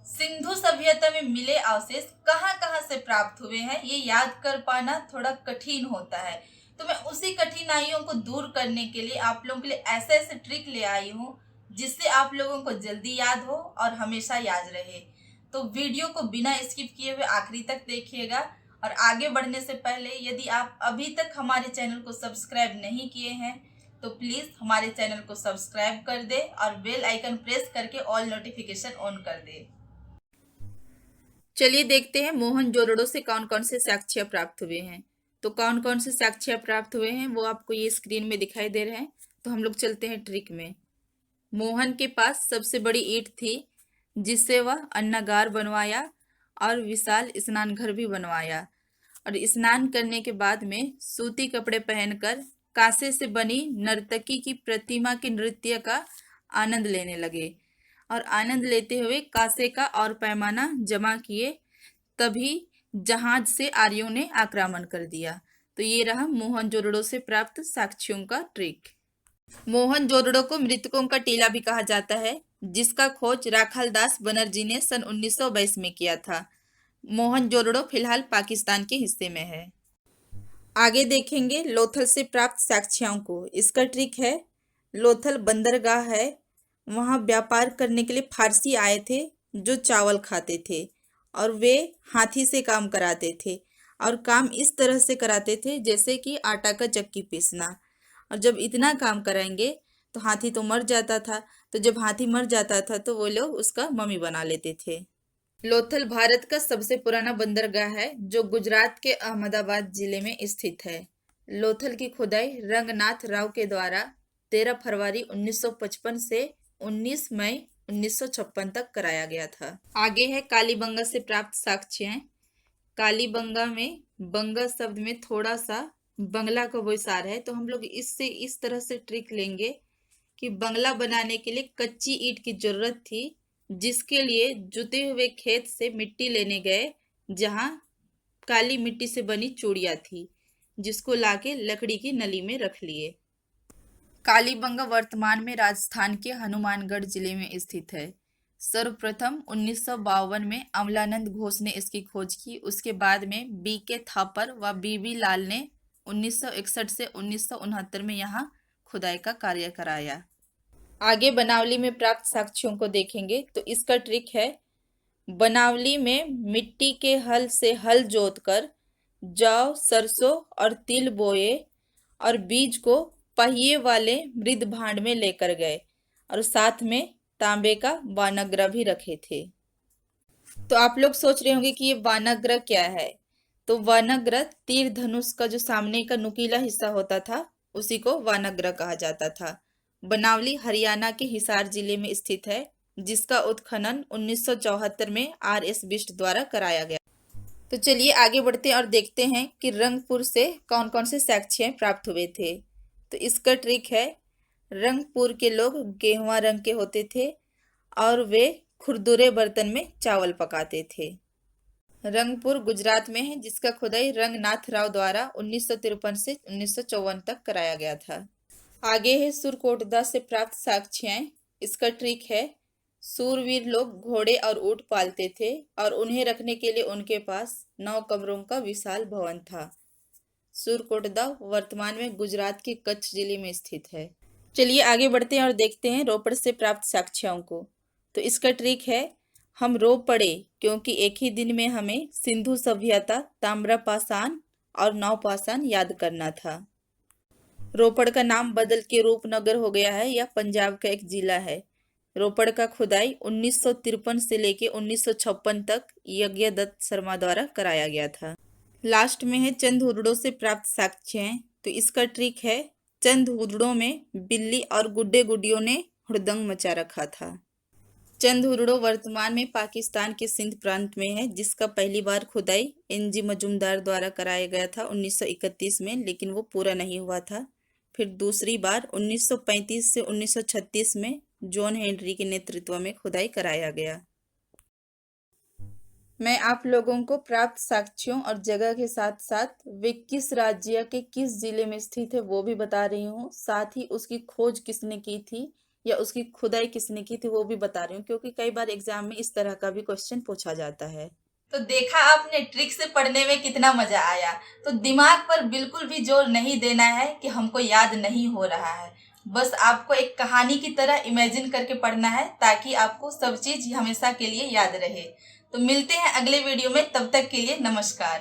सिंधु सभ्यता में मिले अवशेष कहाँ कहाँ से प्राप्त हुए हैं, ये याद कर पाना थोड़ा कठिन होता है। तो मैं उसी कठिनाइयों को दूर करने के लिए आप लोगों के लिए ऐसे ऐसे ट्रिक ले आई हूँ जिससे आप लोगों को जल्दी याद हो और हमेशा याद रहे। तो वीडियो को बिना स्किप किए हुए आखिरी तक देखिएगा। और आगे बढ़ने से पहले यदि आप अभी तक हमारे चैनल को सब्सक्राइब नहीं किए हैं तो प्लीज़ हमारे चैनल को सब्सक्राइब कर दे और बेल आइकन प्रेस करके ऑल नोटिफिकेशन ऑन कर दे। चलिए देखते हैं मोहनजोदड़ो से कौन कौन से साक्ष्य प्राप्त हुए हैं। तो कौन कौन से साक्ष्य प्राप्त हुए हैं वो आपको ये स्क्रीन में दिखाई दे रहे हैं। तो हम लोग चलते हैं ट्रिक में। मोहन के पास सबसे बड़ी ईंट थी जिससे वह अन्नागार बनवाया और विशाल स्नान घर भी बनवाया, और स्नान करने के बाद में सूती कपड़े पहनकर कांसे से बनी नर्तकी की प्रतिमा के नृत्य का आनंद लेने लगे, और आनंद लेते हुए कांसे का और पैमाना जमा किए। तभी जहाज से आर्यों ने आक्रमण कर दिया। तो ये रहा मोहनजोदड़ो से प्राप्त साक्ष्यों का ट्रिक। मोहनजोदड़ो को मृतकों का टीला भी कहा जाता है, जिसका खोज राखालदास बनर्जी ने सन 1922 में किया था। मोहनजोदड़ो फिलहाल पाकिस्तान के हिस्से में है। आगे देखेंगे लोथल से प्राप्त साक्ष्यों को। इसका ट्रिक है, लोथल बंदरगाह है, वहाँ व्यापार करने के लिए फारसी आए थे जो चावल खाते थे, और वे हाथी से काम कराते थे, और काम इस तरह से कराते थे जैसे कि आटा का चक्की पीसना। और जब इतना काम कराएंगे तो हाथी तो मर जाता था, तो जब हाथी मर जाता था तो वो लोग उसका मम्मी बना लेते थे। लोथल भारत का सबसे पुराना बंदरगाह है जो गुजरात के अहमदाबाद जिले में स्थित है। लोथल की खुदाई रंगनाथ राव के द्वारा 13 फरवरी 1955 से 19 मई 1956 तक कराया गया था। आगे है कालीबंगा से प्राप्त साक्ष्य। कालीबंगा में बंगा शब्द में थोड़ा सा बंगला का विस्तार है, तो हम लोग इससे इस तरह से ट्रिक लेंगे कि बंगला बनाने के लिए कच्ची ईंट की जरूरत थी, जिसके लिए जुते हुए खेत से मिट्टी लेने गए जहां काली मिट्टी से बनी चूड़ियां थी, जिसको लाके लकड़ी की नली में रख लिए। कालीबंगा वर्तमान में राजस्थान के हनुमानगढ़ जिले में स्थित है। सर्वप्रथम 1952 में अमलानंद घोष ने इसकी खोज की। उसके बाद में बी के थापर व बीबी लाल ने 1961 से 1969 में यहाँ खुदाई का कार्य कराया। आगे बनावली में प्राप्त साक्ष्यों को देखेंगे। तो इसका ट्रिक है, बनावली में मिट्टी के हल से हल जोतकर जौ, सरसों और तिल बोए, और बीज को पहिए वाले मृद भांड में लेकर गए, और साथ में तांबे का वानग्रह भी रखे थे। तो आप लोग सोच रहे होंगे कि ये वानग्रह क्या है। तो वानग्रह तीर धनुष का जो सामने का नुकीला हिस्सा होता था उसी को वानग्रह कहा जाता था। बनावली हरियाणा के हिसार जिले में स्थित है, जिसका उत्खनन 1974 में RS बिष्ट द्वारा कराया गया। तो चलिए आगे बढ़ते हैं और देखते हैं कि रंगपुर से कौन कौन से साक्ष्य प्राप्त हुए थे। तो इसका ट्रिक है, रंगपुर के लोग गेहुआ रंग के होते थे और वे खुरदुरे बर्तन में चावल पकाते थे। रंगपुर गुजरात में है, जिसका खुदाई रंगनाथ राव द्वारा 1953 से 1954 तक कराया गया था। आगे है सुरकोटदा से प्राप्त साक्ष्य। इसका ट्रिक है, सूरवीर लोग घोड़े और ऊंट पालते थे और उन्हें रखने के लिए उनके पास 9 कमरों का विशाल भवन था। सुरकोटदा वर्तमान में गुजरात के कच्छ जिले में स्थित है। चलिए आगे बढ़ते हैं और देखते हैं रोपड़ से प्राप्त साक्ष्यों को। तो इसका ट्रिक है, हम रो पड़े क्योंकि एक ही दिन में हमें सिंधु सभ्यता, ताम्रपाषाण और नवपाषाण याद करना था। रोपड़ का नाम बदल के रूपनगर हो गया है। यह पंजाब का एक जिला है। रोपड़ का खुदाई 1953 से लेके 1956 तक यज्ञदत्त शर्मा द्वारा कराया गया था। लास्ट में है चंद हुदड़ों से प्राप्त साक्ष्य। तो इसका ट्रिक है, चंद हुदड़ों में बिल्ली और गुड्डे गुड्डियों ने हुड़दंग मचा रखा था। चंद हुदड़ो वर्तमान में पाकिस्तान के सिंध प्रांत में है, जिसका पहली बार खुदाई NG मजूमदार द्वारा कराया गया था 1931 में, लेकिन वो पूरा नहीं हुआ था। फिर दूसरी बार 1935 से 1936 में जॉन हेनरी के नेतृत्व में खुदाई कराया गया। मैं आप लोगों को प्राप्त साक्ष्यों और जगह के साथ साथ वे किस राज्य के किस जिले में स्थित है वो भी बता रही हूँ। साथ ही उसकी खोज किसने की थी या उसकी खुदाई किसने की थी वो भी बता रही हूँ, क्योंकि कई बार एग्जाम में इस तरह का भी क्वेश्चन पूछा जाता है। तो देखा आपने ट्रिक से पढ़ने में कितना मजा आया। तो दिमाग पर बिल्कुल भी जोर नहीं देना है कि हमको याद नहीं हो रहा है, बस आपको एक कहानी की तरह इमेजिन करके पढ़ना है ताकि आपको सब चीज हमेशा के लिए याद रहे। तो मिलते हैं अगले वीडियो में, तब तक के लिए नमस्कार।